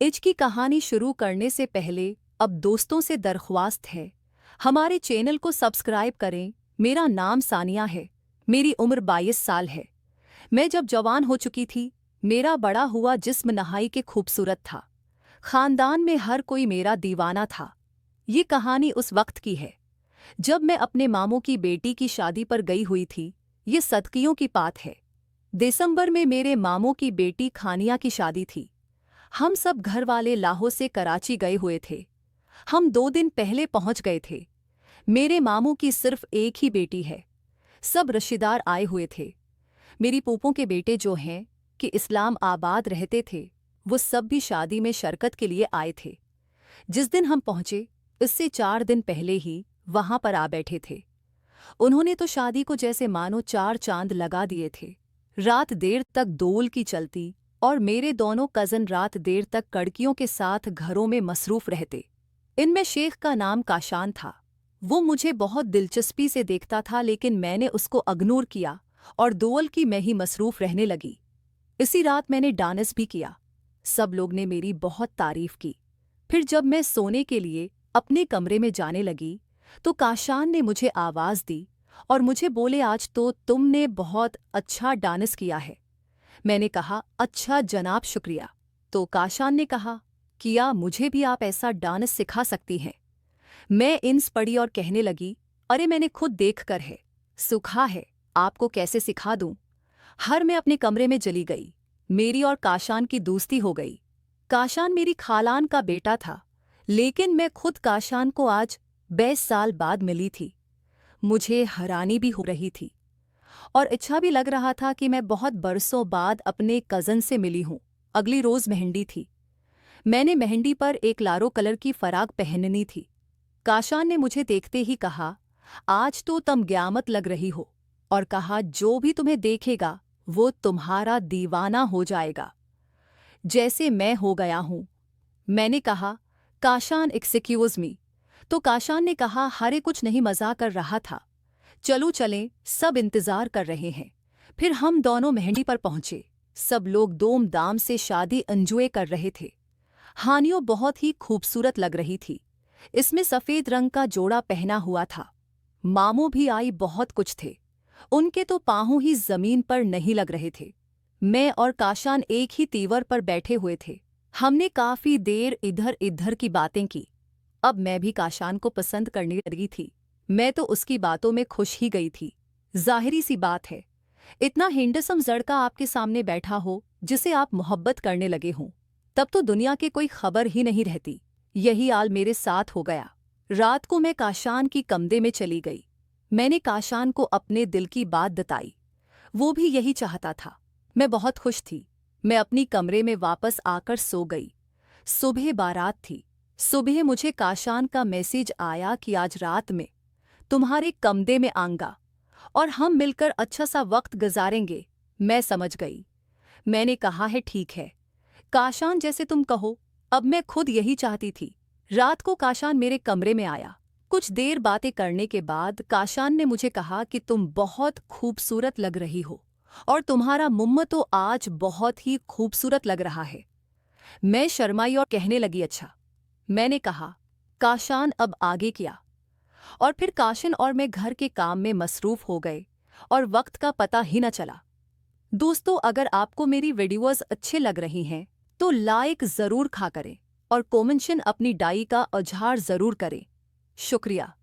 Is की कहानी शुरू करने से पहले अब दोस्तों से दरख्वास्त है, हमारे चैनल को सब्सक्राइब करें। मेरा नाम सानिया है, मेरी उम्र 22 साल है। मैं जब जवान हो चुकी थी, मेरा बड़ा हुआ जिस्म नहाई के खूबसूरत था। खानदान में हर कोई मेरा दीवाना था। ये कहानी उस वक्त की है जब मैं अपने मामू की बेटी की शादी पर गई हुई थी। ये सदकियों की बात है। दिसंबर में मेरे मामू की बेटी खानिया की शादी थी। हम सब घर वाले लाहौर से कराची गए हुए थे। हम 2 दिन पहले पहुंच गए थे। मेरे मामू की सिर्फ एक ही बेटी है। सब रिश्तेदार आए हुए थे। मेरी फूफों के बेटे जो हैं कि इस्लाम आबाद रहते थे, वो सब भी शादी में शिरकत के लिए आए थे। जिस दिन हम पहुंचे, इससे 4 दिन पहले ही वहां पर आ बैठे थे। उन्होंने तो शादी को जैसे मानो 4 चांद लगा दिए थे। रात देर तक दोल की चलती और मेरे दोनों कज़न रात देर तक कड़कियों के साथ घरों में मसरूफ रहते। इनमें शेख का नाम काशान था। वो मुझे बहुत दिलचस्पी से देखता था, लेकिन मैंने उसको अग्नोर किया और दोल की मैं ही मसरूफ रहने लगी। इसी रात मैंने डांस भी किया। सब लोग ने मेरी बहुत तारीफ की। फिर जब मैं सोने के लिए अपने कमरे में जाने लगी तो काशान ने मुझे आवाज़ दी और मुझे बोले, आज तो तुमने बहुत अच्छा डांस किया है। मैंने कहा, अच्छा जनाब, शुक्रिया। तो काशान ने कहा, किया, मुझे भी आप ऐसा डांस सिखा सकती हैं। मैं इंस पड़ी और कहने लगी, अरे मैंने खुद देख कर है सुखा है, आपको कैसे सिखा दूं। हर मैं अपने कमरे में चली गई। मेरी और काशान की दोस्ती हो गई। काशान मेरी खालान का बेटा था, लेकिन मैं खुद काशान को आज 22 साल बाद मिली थी। मुझे हैरानी भी हो रही थी और अच्छा भी लग रहा था कि मैं बहुत बरसों बाद अपने कज़न से मिली हूँ। अगली रोज़ मेहंदी थी। मैंने मेहंदी पर एक लारो कलर की फराक पहननी थी। काशान ने मुझे देखते ही कहा, आज तो तुम क़यामत लग रही हो, और कहा, जो भी तुम्हें देखेगा वो तुम्हारा दीवाना हो जाएगा, जैसे मैं हो गया हूँ। मैंने कहा, काशान एक्सक्यूज़ मी। तो काशान ने कहा, हरे कुछ नहीं, मज़ाक कर रहा था। चलो चलें, सब इंतज़ार कर रहे हैं। फिर हम दोनों मेहंदी पर पहुँचे। सब लोग धूमधाम से शादी एंजॉय कर रहे थे। हानियो बहुत ही खूबसूरत लग रही थी। इसमें सफ़ेद रंग का जोड़ा पहना हुआ था। मामू भी आई, बहुत कुछ थे। उनके तो पाँव ही ज़मीन पर नहीं लग रहे थे। मैं और काशान एक ही तीवर पर बैठे हुए थे। हमने काफ़ी देर इधर इधर की बातें की। अब मैं भी काशान को पसंद करने लगी थी। मैं तो उसकी बातों में खुश ही गई थी। जाहिरी सी बात है, इतना हैंडसम लड़का आपके सामने बैठा हो जिसे आप मोहब्बत करने लगे हों, तब तो दुनिया के कोई खबर ही नहीं रहती। यही हाल मेरे साथ हो गया। रात को मैं काशान की कमरे में चली गई। मैंने काशान को अपने दिल की बात बताई। वो भी यही चाहता था। मैं बहुत खुश थी। मैं अपनी कमरे में वापस आकर सो गई। सुबह बारात थी। सुबह मुझे काशान का मैसेज आया कि आज रात में तुम्हारे कमरे में आऊंगा और हम मिलकर अच्छा सा वक्त गुजारेंगे। मैं समझ गई। मैंने कहा है, ठीक है काशान, जैसे तुम कहो। अब मैं खुद यही चाहती थी। रात को काशान मेरे कमरे में आया। कुछ देर बातें करने के बाद काशान ने मुझे कहा कि तुम बहुत खूबसूरत लग रही हो और तुम्हारा मुम्म तो आज बहुत ही खूबसूरत लग रहा है। मैं शर्माई और कहने लगी, अच्छा। मैंने कहा, काशान अब आगे क्या। और फिर काशन और मैं घर के काम में मसरूफ हो गए और वक्त का पता ही न चला। दोस्तों, अगर आपको मेरी वीडियोस अच्छे लग रही हैं तो लाइक ज़रूर करें और कमेंशन अपनी डाई का इजहार ज़रूर करें। शुक्रिया।